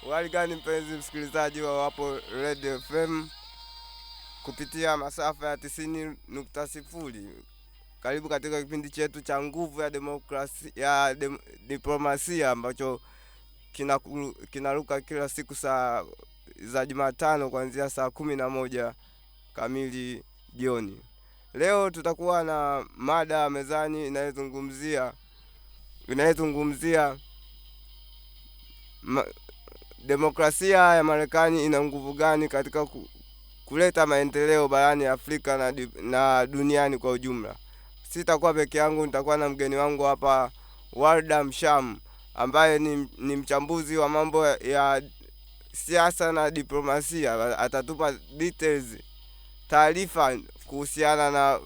Waligani mpenzi msikilizaji wa Wapo Radio FM kupitia masafa ya 90.0. Karibu katika kipindi chetu cha nguvu ya diplomasia ambacho kinaruka kila siku saa za Jumatano kuanzia saa 11 kamili jioni. Leo tutakuwa na mada mezani inayozungumzia demokrasia ya Marekani ina nguvu gani katika kuleta maendeleo barani Afrika na duniani kwa ujumla. Sitakuwa peke yangu, nitakuwa na mgeni wangu hapa, Warda Msham, ambaye ni mchambuzi wa mambo ya siasa na diplomasia. Atatupa details, taarifa kuhusiana na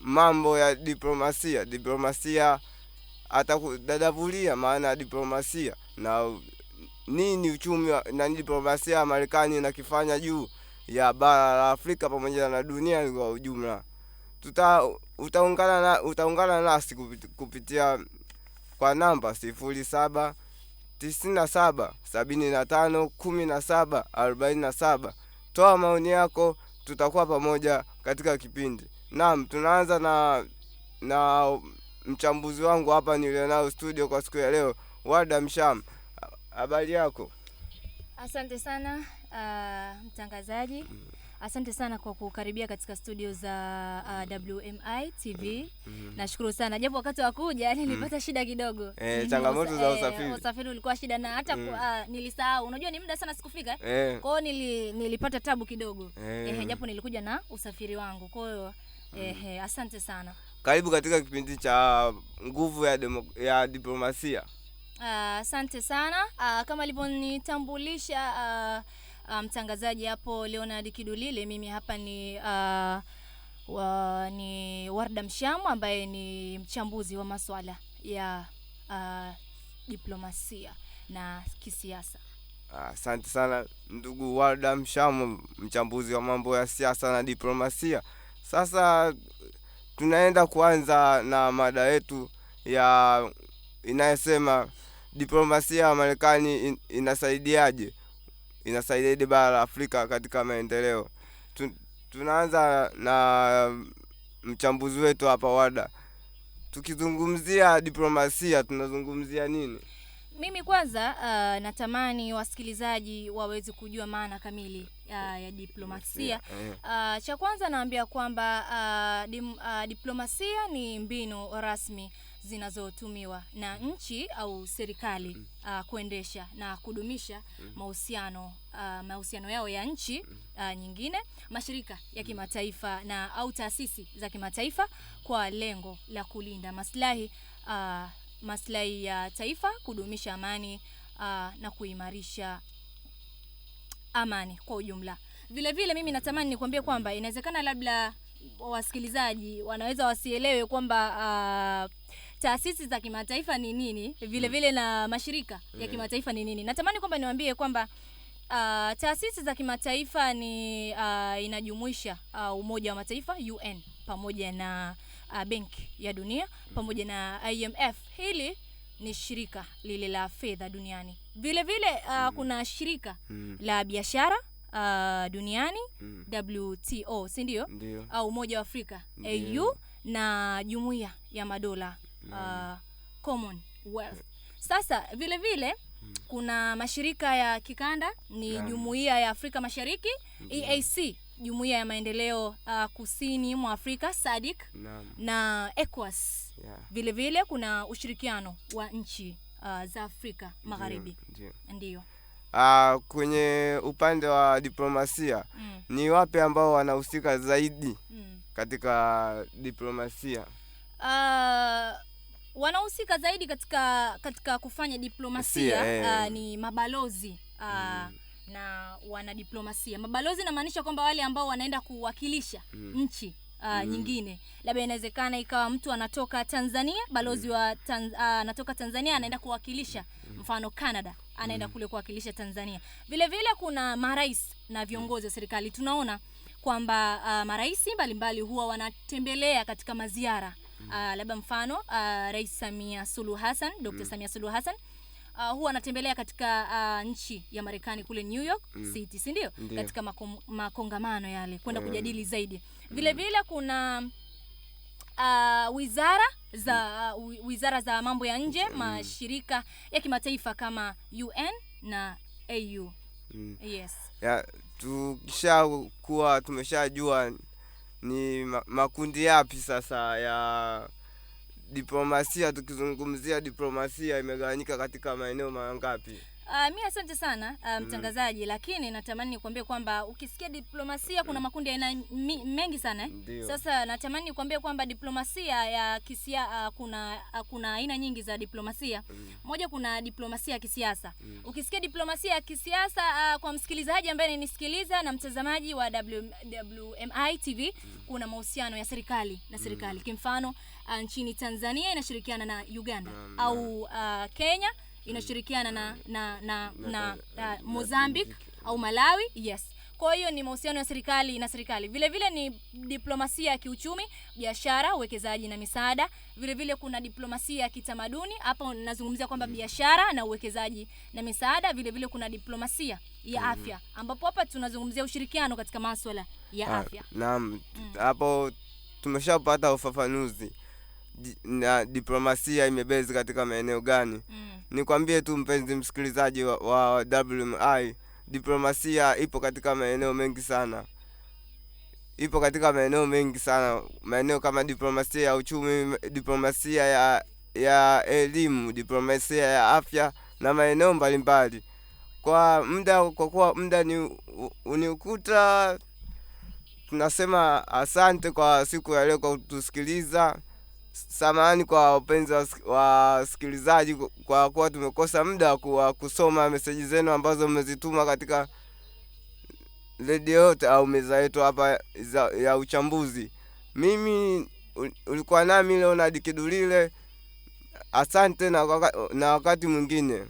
mambo ya diplomasia. Atakudadavulia maana ya diplomasia na nini uchumi na diplomasia ya Marekani inakifanya juu ya bara la Afrika pamoja na dunia kwa ujumla. Utaungana nasi kupitia kwa namba 0797751747. Toa maoni yako, tutakuwa pamoja katika kipindi. Naam, tunaanza na mchambuzi wangu hapa nilionao studio kwa siku ya leo, Warda Msham. Habari yako? Asante sana mtangazaji. Asante sana kwa kukaribia katika studio za WMI TV. Nashukuru sana. Japo wakati wa kuja nilipata shida kidogo. Changamoto za usafiri. Usafiri ulikuwa shida na hata nilisahau. Unajua ni muda sana sikufika. Kwa hiyo nilipata tabu kidogo. Japo nilikuja na usafiri wangu. Kwa hiyo asante sana. Karibu katika kipindi cha nguvu ya diplomasia. Asante sana. Kama alivyonitambulisha mtangazaji hapo Leonard Kidulile, mimi hapa ni Warda Msham ambaye ni mchambuzi wa masuala ya diplomasia na kisiasa. Asante sana ndugu Warda Msham, mchambuzi wa mambo ya siasa na diplomasia. Sasa tunaenda kuanza na mada yetu inayosema diplomasia ya Marekani inasaidiaje bara la Afrika katika maendeleo. Tunaanza na mchambuzi wetu hapa Warda. Tukizungumzia diplomasia tunazungumzia nini? Mimi kwanza natamani wasikilizaji waweze kujua maana kamili ya diplomasia. Cha kwanza naambia kwamba diplomasia ni mbinu rasmi zinazotumiwa na nchi au serikali kuendesha na kudumisha mahusiano yao ya nchi nyingine, mashirika ya kimataifa na au taasisi za kimataifa kwa lengo la kulinda maslahi ya taifa, kudumisha amani na kuimarisha amani kwa ujumla. Vile vile mimi natamani nikwambie kwamba inawezekana labda wasikilizaji wanaweza wasielewe kwamba taasisi za kimataifa ni nini, vile vile na mashirika ya kimataifa ni nini. Natamani kwamba niwaambie kwamba taasisi za kimataifa ni inajumuisha Umoja wa Mataifa UN pamoja na Benki ya Dunia pamoja na IMF. Hili ni shirika lile la fedha duniani. Vile vile kuna shirika la biashara duniani, WTO, si ndio? Au Umoja wa Afrika, AU, na Jumuiya ya Madola, Commonwealth. Sasa vile vile kuna mashirika ya kikanda, ni Jumuiya ya Afrika Mashariki, EAC, Jumuiya ya Maendeleo Kusini mwa Afrika, SADC, na ECOWAS. Vile vile kuna ushirikiano wa nchi za Afrika Magharibi. Ndio. Kwenye upande wa diplomasia, ni wapi ambao wanahusika zaidi katika diplomasia? Wanahusika zaidi katika kufanya diplomasia ni mabalozi na wanadiplomasia. Mabalozi inamaanisha kwamba wale ambao wanaenda kuwakilisha nchi nyingine. Labda inawezekana ikawa mtu anatoka Tanzania, balozi anatoka Tanzania anaenda kuwakilisha mfano Canada, anaenda kule kuwakilisha Tanzania. Vile vile kuna marais na viongozi wa serikali. Tunaona kwamba marais mbalimbali huwa wanatembelea katika maziara. Labda mfano Rais Samia Suluhu Hassan, Dr. Samia Suluhu Hassan huwa anatembelea katika nchi ya Marekani kule New York City, si ndio? Katika makongamano yale kwenda kujadili zaidi. Vile vile kuna wizara za mambo ya nje, mashirika ya kimataifa kama UN na AU. Yes. Ya tukishakuwa tumeshajua ni makundi yapi sasa ya diplomasia. Tukizungumzia diplomasia imegawanyika katika maeneo mangapi? Mimi asante sana mtangazaji, lakini natamani nikwambie kwamba ukisikia diplomasia kuna makundi aina mengi sana. Sasa natamani nikwambie kwamba diplomasia ya kuna aina nyingi za diplomasia. Moja, kuna diplomasia ya kisiasa. Ukisikia diplomasia ya kisiasa, kwa msikilizaji ambaye ananisikiliza na mtazamaji wa WMI TV, kuna mahusiano ya serikali na serikali. Kimfano, nchini Tanzania inashirikiana na Uganda, au Kenya inashirikiana na Mozambique au Malawi. Yes. Kwa hiyo ni mahusiano ya serikali na serikali. Vile vile ni diplomasia ya kiuchumi, biashara, uwekezaji na misaada. Vile vile kuna diplomasia ya kitamaduni. Hapo nazungumzia kwamba biashara na uwekezaji na misaada. Vile vile kuna diplomasia ya afya, ambapo hapa tunazungumzia ushirikiano katika masuala ya afya. Naam. Hapo tumeshapata ufafanuzi na diplomasia imebezi katika maeneo gani. Nikwambie tu mpenzi msikilizaji wa WMI, diplomasia ipo katika maeneo mengi sana. Maeneo kama diplomasia ya uchumi, diplomasia ya elimu, diplomasia ya afya na maeneo mbalimbali. Kwa kuwa muda ni uniukuta, tunasema asante kwa siku ya leo kwa kutusikiliza. Samahani kwa wapenzi wasikilizaji kwa kuwa tumekosa muda wa kusoma meseji zenu ambazo mmezituma katika radio au meza yetu hapa ya uchambuzi. Mimi ulikuwa nami Leonard Kidulile. Asante na wakati mwingine.